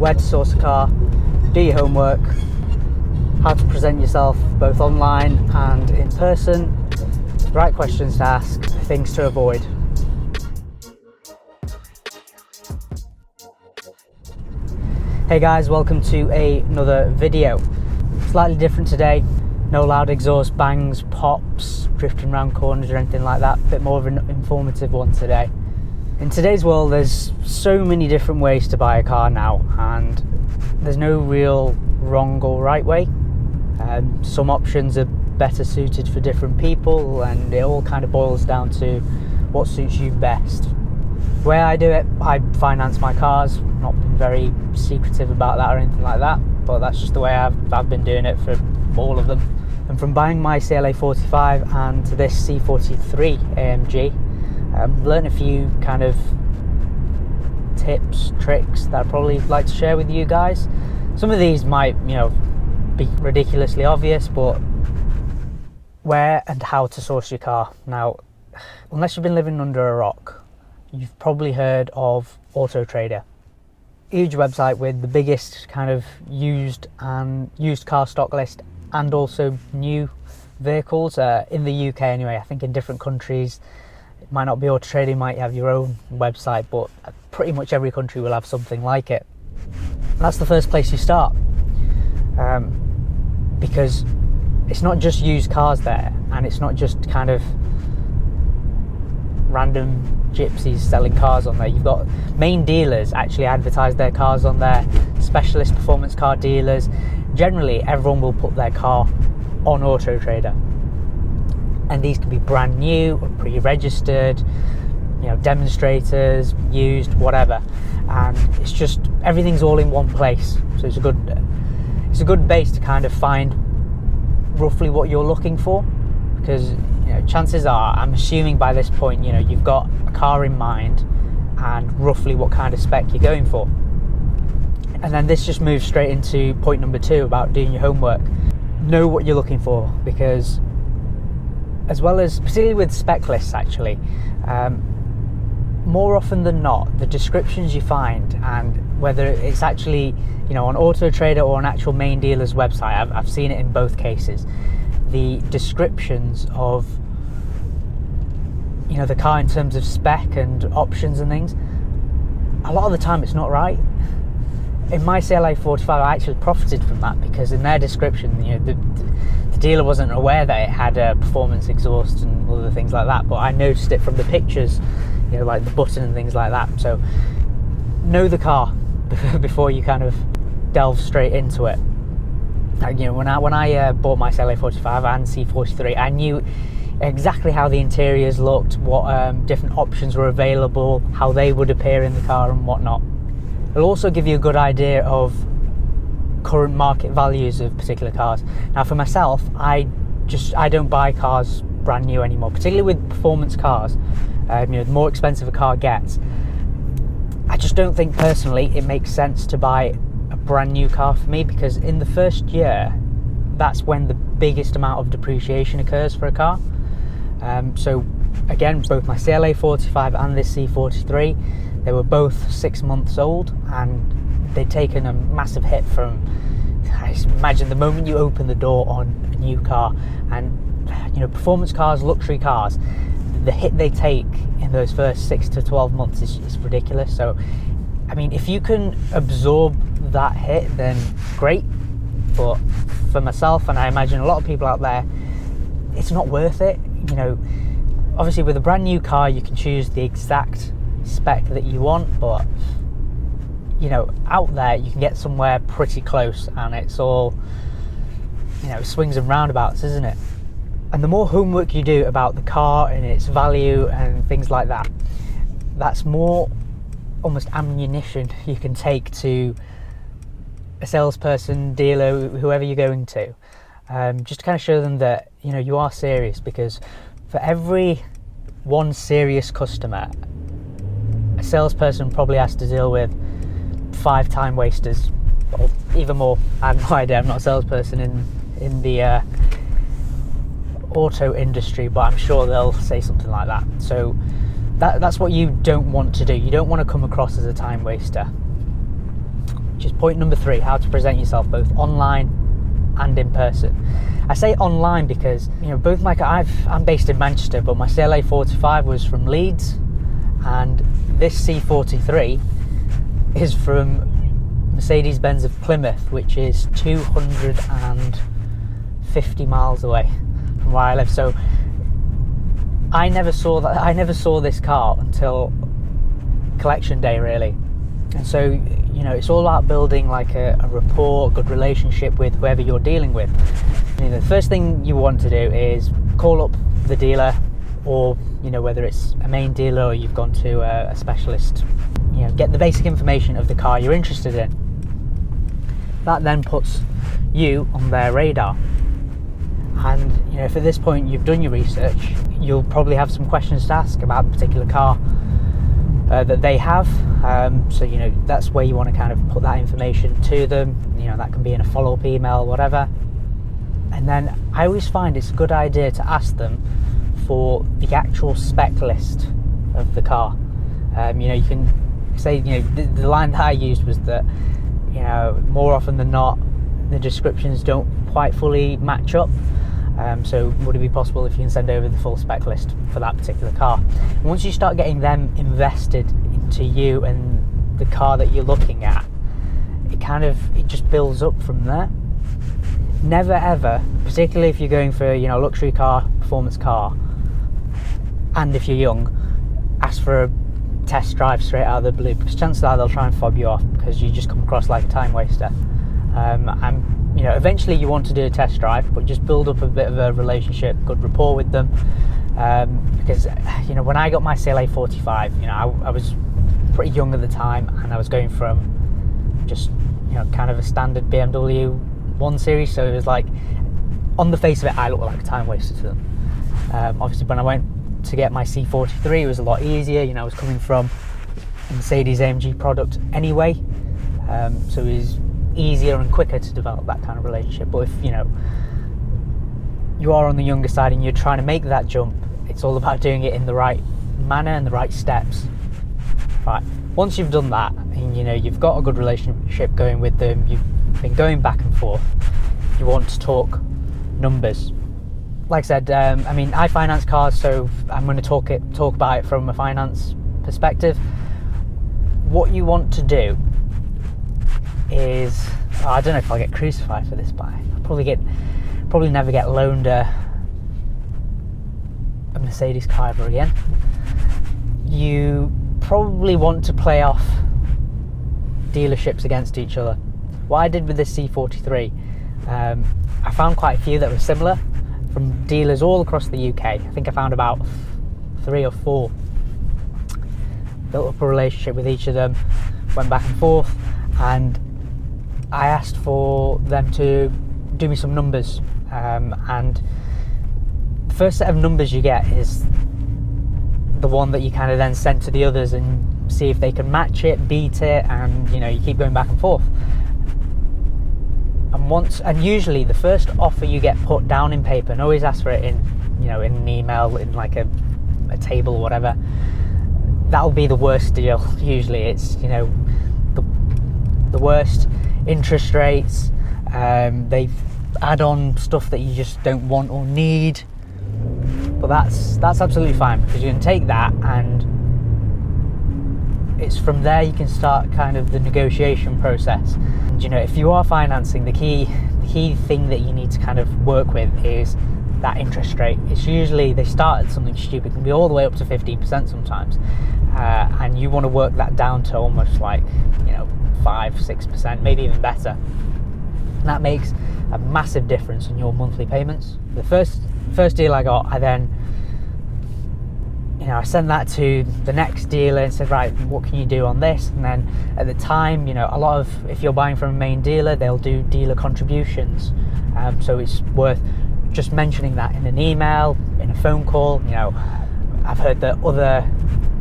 where to source a car, do your homework, how to present yourself both online and in person, the right questions to ask, things to avoid. Hey guys, welcome to another video. Slightly different today. No loud exhaust bangs, pops, drifting around corners or anything like that. A bit more of an informative one today. In today's world, there's so many different ways to buy a car now, and there's no real wrong or right way. Some options are better suited for different people, and it all kind of boils down to what suits you best. The way I do it, I finance my cars. Not been very secretive about that or anything like that, but that's just the way I've been doing it for all of them. And from buying my CLA 45 and this C43 AMG, I've learned a few kind of tips, tricks that I'd probably like to share with you guys. Some of these might, be ridiculously obvious, but where and how to source your car. Now, unless you've been living under a rock, you've probably heard of Auto Trader. Huge website with the biggest kind of used car stock list, and also new vehicles in the UK anyway. I think in different countries it might not be Auto Trader, you might have your own website, but pretty much every country will have something like it. And that's the first place you start, because it's not just used cars there, and it's not just kind of random gypsies selling cars on there. You've got main dealers actually advertise their cars on there, specialist performance car dealers. Generally everyone will put their car on Auto Trader, and these can be brand new or pre-registered, demonstrators, used, whatever, and it's just everything's all in one place. So it's a good base to kind of find roughly what you're looking for, because chances are, I'm assuming by this point, you've got a car in mind and roughly what kind of spec you're going for. And then this just moves straight into point number 2 about doing your homework. Know what you're looking for, because as well as, particularly with spec lists actually, more often than not, the descriptions you find, and whether it's actually on Auto Trader or an actual main dealer's website, I've seen it in both cases, the descriptions of the car in terms of spec and options and things, a lot of the time it's not right. In my CLA 45, I actually profited from that, because in their description, the dealer wasn't aware that it had a performance exhaust and other things like that, but I noticed it from the pictures, like the button and things like that. So know the car before you kind of delve straight into it. When I bought my CLA 45 and C43, I knew exactly how the interiors looked, what different options were available, how they would appear in the car and whatnot. It'll also give you a good idea of current market values of particular cars. Now for myself, I don't buy cars brand new anymore, particularly with performance cars. The more expensive a car gets, I just don't think personally it makes sense to buy a brand new car for me, because in the first year, that's when the biggest amount of depreciation occurs for a car. So again, both my CLA 45 and this C43, they were both 6 months old, and they'd taken a massive hit from, I imagine, the moment you open the door on a new car. And performance cars, luxury cars, the hit they take in those first 6 to 12 months is ridiculous. So I mean, if you can absorb that hit, then great, but for myself, and I imagine a lot of people out there, it's not worth it. Obviously with a brand new car you can choose the exact spec that you want, but out there you can get somewhere pretty close, and it's all swings and roundabouts, isn't it? And the more homework you do about the car and its value and things like that, that's more almost ammunition you can take to a salesperson, dealer, whoever you're going to, just to kind of show them that you are serious. Because for every one serious customer, a salesperson probably has to deal with 5 time wasters, or even more. I have no idea, I'm not a salesperson in the auto industry, but I'm sure they'll say something like that. So that's what you don't want to do. You don't want to come across as a time waster. which is point number 3, how to present yourself both online and in person. I say online because, you know, both I'm based in Manchester, but my CLA 45 was from Leeds, and this C43 is from Mercedes-Benz of Plymouth, which is 250 miles away from where I live. So I never saw this car until collection day, really. And so, you know, it's all about building like a rapport, a good relationship with whoever you're dealing with. You know, the first thing you want to do is call up the dealer, or, you know, whether it's a main dealer or you've gone to a specialist, you know, get the basic information of the car you're interested in. That then puts you on their radar. And, you know, if at this point you've done your research, you'll probably have some questions to ask about the particular car that they have. So, you know, that's where you want to kind of put that information to them. You know, that can be in a follow-up email, whatever. And then I always find it's a good idea to ask them for the actual spec list of the car. You know, you can say, you know, the line that I used was that, you know, more often than not, the descriptions don't quite fully match up. So would it be possible if you can send over the full spec list for that particular car? And once you start getting them invested into you and the car that you're looking at, it just builds up from there. Never ever, particularly if you're going for, you know, a luxury car, performance car, and if you're young, ask for a test drive straight out of the blue, because chances are they'll try and fob you off because you just come across like a time waster. And you know, eventually you want to do a test drive, but just build up a bit of a relationship, good rapport with them. Because, you know, when I got my CLA 45, you know, I was pretty young at the time, and I was going from just, you know, kind of a standard BMW 1 Series, so it was like, on the face of it, I looked like a time waster to them. Obviously, when I went to get my C43, it was a lot easier. You know, I was coming from a Mercedes AMG product anyway, so it was easier and quicker to develop that kind of relationship. But if, you know, you are on the younger side and you're trying to make that jump, it's all about doing it in the right manner and the right steps. Right, once you've done that, and, you know, you've got a good relationship going with them, you've been going back and forth, you want to talk numbers. Like I said, I mean, I finance cars, so I'm going to talk about it from a finance perspective. What you want to do is, I don't know if I'll get crucified for this, but I'll probably never get loaned a Mercedes car ever again. You probably want to play off dealerships against each other. What I did with this C43, I found quite a few that were similar from dealers all across the UK. I think I found about 3 or 4. Built up a relationship with each of them, went back and forth, and I asked for them to do me some numbers, and the first set of numbers you get is the one that you kind of then send to the others and see if they can match it, beat it, and, you know, you keep going back and forth. And usually the first offer you get put down in paper, and always ask for it in, you know, in an email, in like a table or whatever, that'll be the worst deal. Usually it's, you know, the worst interest rates. They add on stuff that you just don't want or need, but that's absolutely fine, because you can take that, and it's from there you can start kind of the negotiation process. And, you know, if you are financing, the key thing that you need to kind of work with is that interest rate. It's usually, they start at something stupid, it can be all the way up to 15% sometimes, and you want to work that down to almost like, you know, 5-6%, maybe even better. And that makes a massive difference in your monthly payments. The first deal I got, I then, you know, I sent that to the next dealer and said, right, what can you do on this? And then at the time, you know, a lot of, if you're buying from a main dealer, they'll do dealer contributions, so it's worth just mentioning that in an email, in a phone call. You know, I've heard that other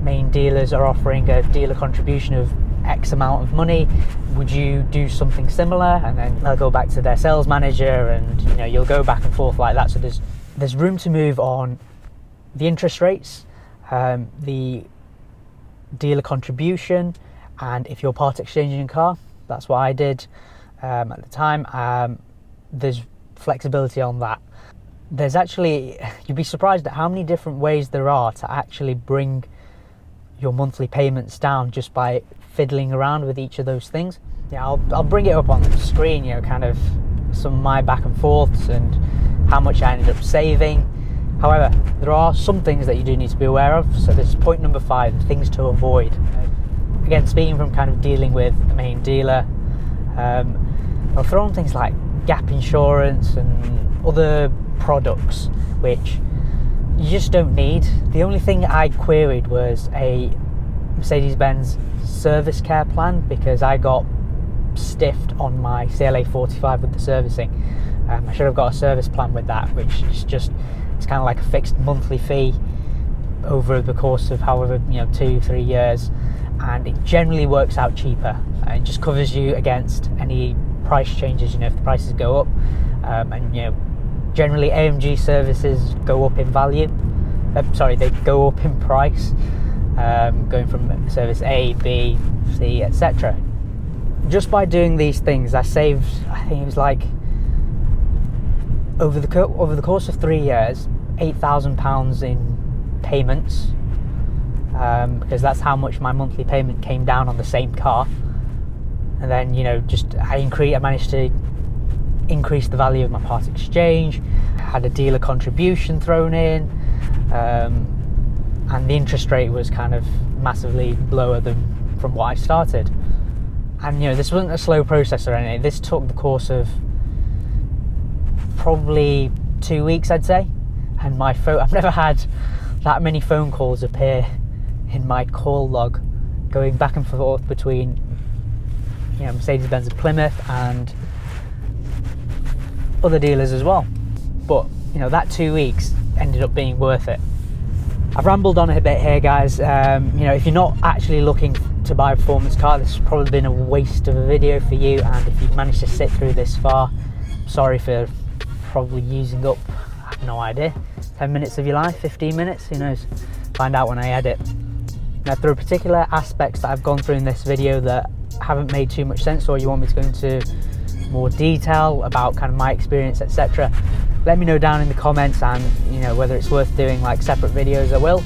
main dealers are offering a dealer contribution of X amount of money, would you do something similar? And then they'll go back to their sales manager, and, you know, you'll go back and forth like that. So there's room to move on the interest rates, the dealer contribution, and if you're part exchanging a car, That's what I did at the time. There's flexibility on that. There's actually, you'd be surprised at how many different ways there are to actually bring your monthly payments down just by fiddling around with each of those things. Yeah, I'll bring it up on the screen, you know, kind of some of my back and forths and how much I ended up saving. However, there are some things that you do need to be aware of. So this is point number 5, things to avoid. Again, speaking from kind of dealing with the main dealer, I'll throw on things like gap insurance and other products which you just don't need. The only thing I queried was a Mercedes-Benz service care plan, because I got stiffed on my CLA 45 with the servicing. I should have got a service plan with that, which is just, it's kind of like a fixed monthly fee over the course of however, you know, 2-3 years, and it generally works out cheaper. It just covers you against any price changes, you know, if the prices go up, and you know, generally AMG services go up in value. They go up in price, going from service A, B, C, etc. Just by doing these things, I saved, I think it was like over the course of 3 years, £8,000 in payments, because that's how much my monthly payment came down on the same car. And then, you know, just I managed to increase the value of my part exchange. I had a dealer contribution thrown in, and the interest rate was kind of massively lower than from what I started. And you know, this wasn't a slow process or anything. This took the course of probably 2 weeks, I'd say. And I've never had that many phone calls appear in my call log, going back and forth between, you know, Mercedes-Benz of Plymouth and other dealers as well. But you know, that 2 weeks ended up being worth it. I've rambled on a bit here, guys. You know, if you're not actually looking to buy a performance car, this has probably been a waste of a video for you. And if you've managed to sit through this far, sorry for probably using up, I have no idea, 10 minutes of your life, 15 minutes, who knows, find out when I edit. Now, if there are particular aspects that I've gone through in this video that haven't made too much sense, or you want me to go into more detail about kind of my experience, etc., let me know down in the comments, and you know, whether it's worth doing like separate videos, I will.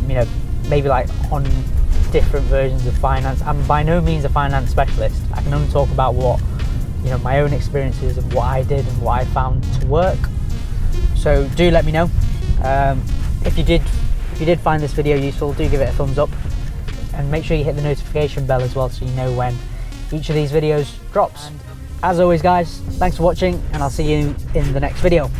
You know, maybe like on different versions of finance. I'm by no means a finance specialist. I can only talk about what, you know, my own experiences and what I did and what I found to work. So do let me know. If you did find this video useful, do give it a thumbs up, and make sure you hit the notification bell as well, so you know when each of these videos drops. As always, guys, thanks for watching, and I'll see you in the next video.